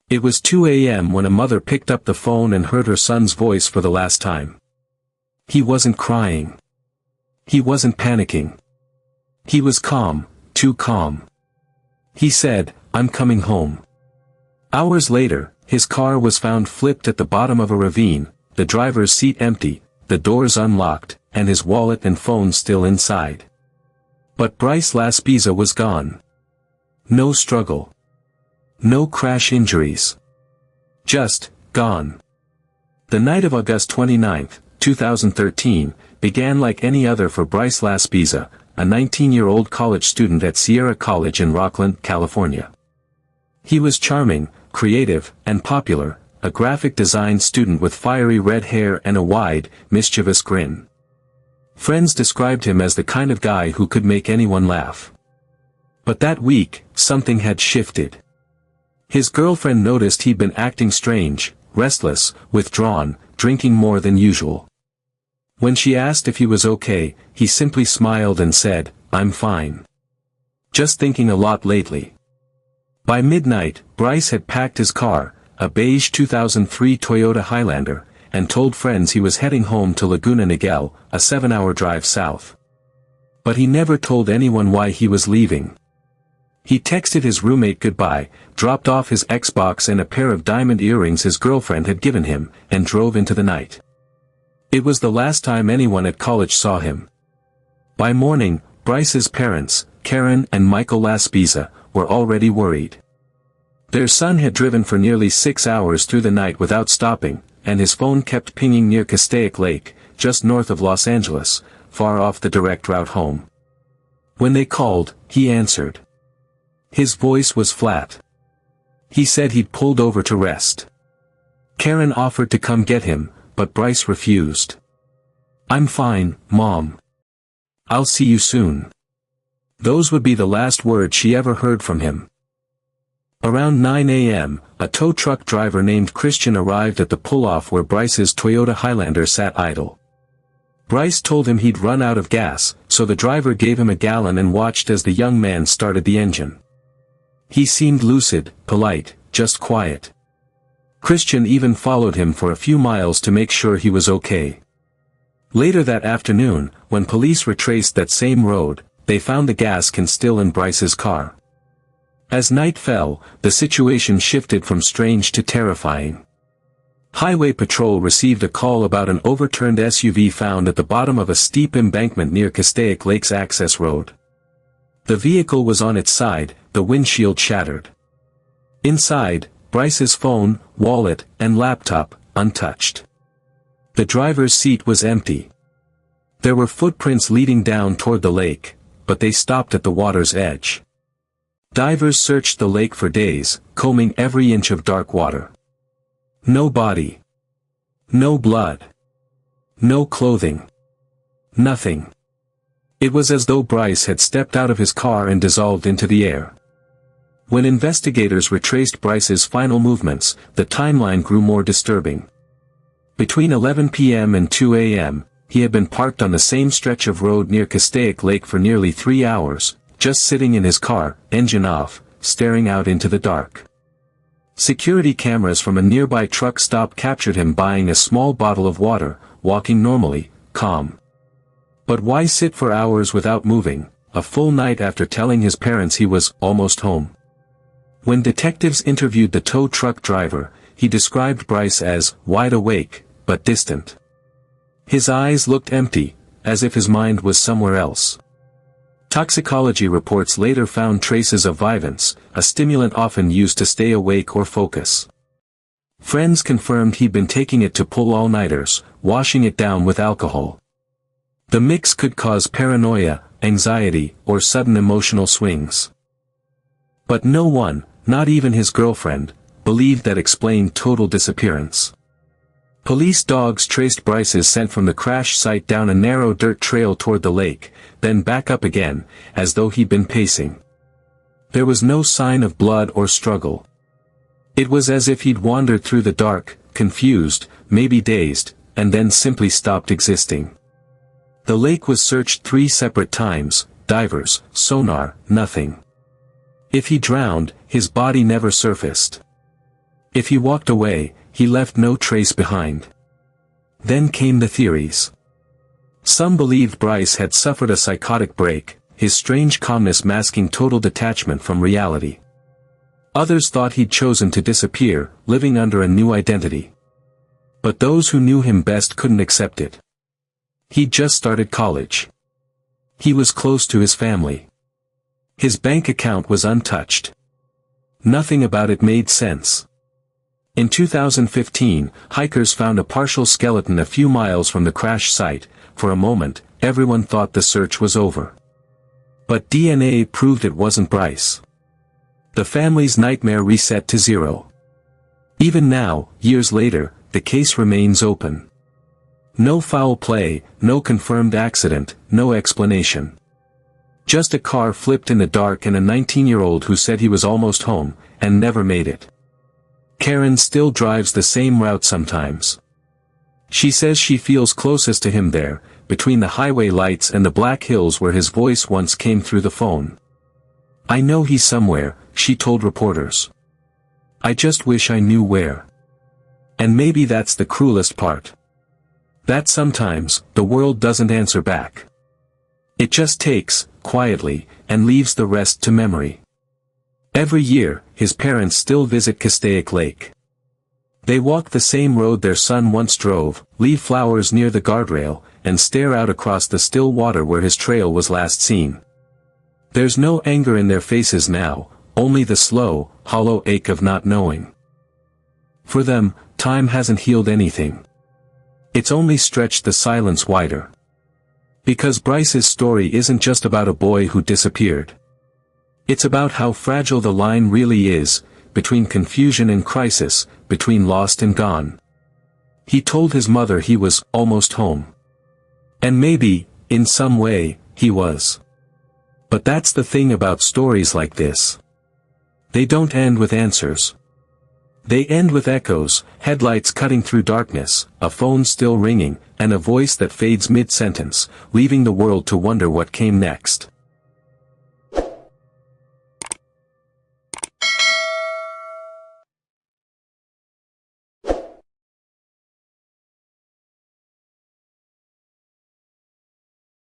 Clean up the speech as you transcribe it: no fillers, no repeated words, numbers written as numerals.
It was 2 a.m. when a mother picked up the phone and heard her son's voice for the last time. He wasn't crying. He wasn't panicking. He was calm, too calm. He said, "I'm coming home." Hours later, his car was found flipped at the bottom of a ravine, the driver's seat empty, the doors unlocked, and his wallet and phone still inside. But Bryce Laspisa was gone. No struggle. No crash injuries. Just, gone. The night of August 29, 2013, began like any other for Bryce Laspisa, a 19-year-old college student at Sierra College in Rockland, California. He was charming, creative, and popular, a graphic design student with fiery red hair and a wide, mischievous grin. Friends described him as the kind of guy who could make anyone laugh. But that week, something had shifted. His girlfriend noticed he'd been acting strange, restless, withdrawn, drinking more than usual. When she asked if he was okay, he simply smiled and said, "I'm fine. Just thinking a lot lately." By midnight, Bryce had packed his car, a beige 2003 Toyota Highlander, and told friends he was heading home to Laguna Niguel, a 7-hour drive south. But he never told anyone why he was leaving. He texted his roommate goodbye, dropped off his Xbox and a pair of diamond earrings his girlfriend had given him, and drove into the night. It was the last time anyone at college saw him. By morning, Bryce's parents, Karen and Michael Laspisa, were already worried. Their son had driven for nearly 6 hours through the night without stopping, and his phone kept pinging near Castaic Lake, just north of Los Angeles, far off the direct route home. When they called, he answered. His voice was flat. He said he'd pulled over to rest. Karen offered to come get him, but Bryce refused. "I'm fine, Mom. I'll see you soon." Those would be the last words she ever heard from him. Around 9 a.m., a tow truck driver named Christian arrived at the pull-off where Bryce's Toyota Highlander sat idle. Bryce told him he'd run out of gas, so the driver gave him a gallon and watched as the young man started the engine. He seemed lucid, polite, just quiet. Christian even followed him for a few miles to make sure he was okay. Later that afternoon, when police retraced that same road, they found the gas can still in Bryce's car. As night fell, the situation shifted from strange to terrifying. Highway Patrol received a call about an overturned SUV found at the bottom of a steep embankment near Castaic Lake's access road. The vehicle was on its side, the windshield shattered. Inside, Bryce's phone, wallet, and laptop, untouched. The driver's seat was empty. There were footprints leading down toward the lake, but they stopped at the water's edge. Divers searched the lake for days, combing every inch of dark water. No body. No blood. No clothing. Nothing. It was as though Bryce had stepped out of his car and dissolved into the air. When investigators retraced Bryce's final movements, the timeline grew more disturbing. Between 11 p.m. and 2 a.m., he had been parked on the same stretch of road near Castaic Lake for nearly 3 hours, just sitting in his car, engine off, staring out into the dark. Security cameras from a nearby truck stop captured him buying a small bottle of water, walking normally, calm. But why sit for hours without moving, a full night after telling his parents he was almost home? When detectives interviewed the tow truck driver, he described Bryce as wide awake, but distant. His eyes looked empty, as if his mind was somewhere else. Toxicology reports later found traces of Vyvanse, a stimulant often used to stay awake or focus. Friends confirmed he'd been taking it to pull all-nighters, washing it down with alcohol. The mix could cause paranoia, anxiety, or sudden emotional swings. But no one, not even his girlfriend, believed that explained total disappearance. Police dogs traced Bryce's scent from the crash site down a narrow dirt trail toward the lake, then back up again, as though he'd been pacing. There was no sign of blood or struggle. It was as if he'd wandered through the dark, confused, maybe dazed, and then simply stopped existing. The lake was searched 3 separate times, divers, sonar, nothing. If he drowned, his body never surfaced. If he walked away, he left no trace behind. Then came the theories. Some believed Bryce had suffered a psychotic break, his strange calmness masking total detachment from reality. Others thought he'd chosen to disappear, living under a new identity. But those who knew him best couldn't accept it. He'd just started college. He was close to his family. His bank account was untouched. Nothing about it made sense. In 2015, hikers found a partial skeleton a few miles from the crash site. For a moment, everyone thought the search was over. But DNA proved it wasn't Bryce. The family's nightmare reset to zero. Even now, years later, the case remains open. No foul play, no confirmed accident, no explanation. Just a car flipped in the dark and a 19-year-old who said he was almost home, and never made it. Karen still drives the same route sometimes. She says she feels closest to him there, between the highway lights and the black hills where his voice once came through the phone. I know he's somewhere, she told reporters. I just wish I knew where. And maybe that's the cruelest part. That sometimes, the world doesn't answer back. It just takes, quietly, and leaves the rest to memory. Every year, his parents still visit Castaic Lake. They walk the same road their son once drove, leave flowers near the guardrail, and stare out across the still water where his trail was last seen. There's no anger in their faces now, only the slow, hollow ache of not knowing. For them, time hasn't healed anything. It's only stretched the silence wider. Because Bryce's story isn't just about a boy who disappeared. It's about how fragile the line really is, between confusion and crisis, between lost and gone. He told his mother he was almost home. And maybe, in some way, he was. But that's the thing about stories like this. They don't end with answers. They end with echoes, headlights cutting through darkness, a phone still ringing, and a voice that fades mid-sentence, leaving the world to wonder what came next.